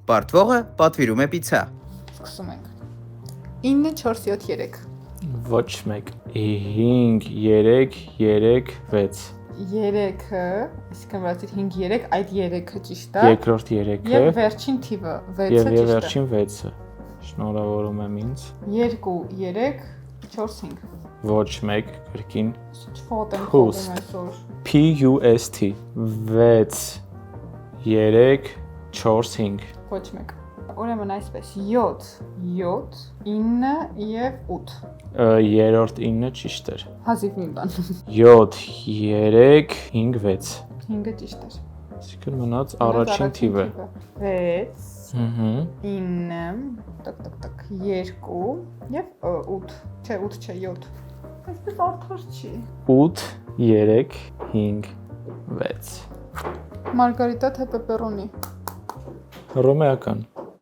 Պարտվողը պատվիրում է պիցցա։ Սկսում ենք։ 9 4 7 3 Ոչ մեկ 5 3 3 6 3-ը, այսինքն վրացի 5 3, այդ 3-ը ճիշտ է։ Երկրորդ 3-ը Եվ վերջին թիվը 6-ը եւ ճիշտ է։ վերջին 6-ը։ Շնորհավորում եմ ինձ։ 2 3 4 5 Ոչ մեկ կրկին Չփոթ եմ Pust. խորում այսօր։ PUST 6 3 4 5 Ոչ մեկ։ Ուրեմն այսպես 7 7 9 եւ 8 երրորդ 9-ը ճիշտ էր։ Հազիվ մի բան։ 7 3 5 6 5-ը ճիշտ էր։ Այսինքն մնաց առաջին թիվը։ 6 Ահա 9 տակ 2 եւ 8 չէ 8 չէ 7 Այսպես արդար չի 8 3 5 6 Մարգարիտա թե պեպերոնի Ռոմեական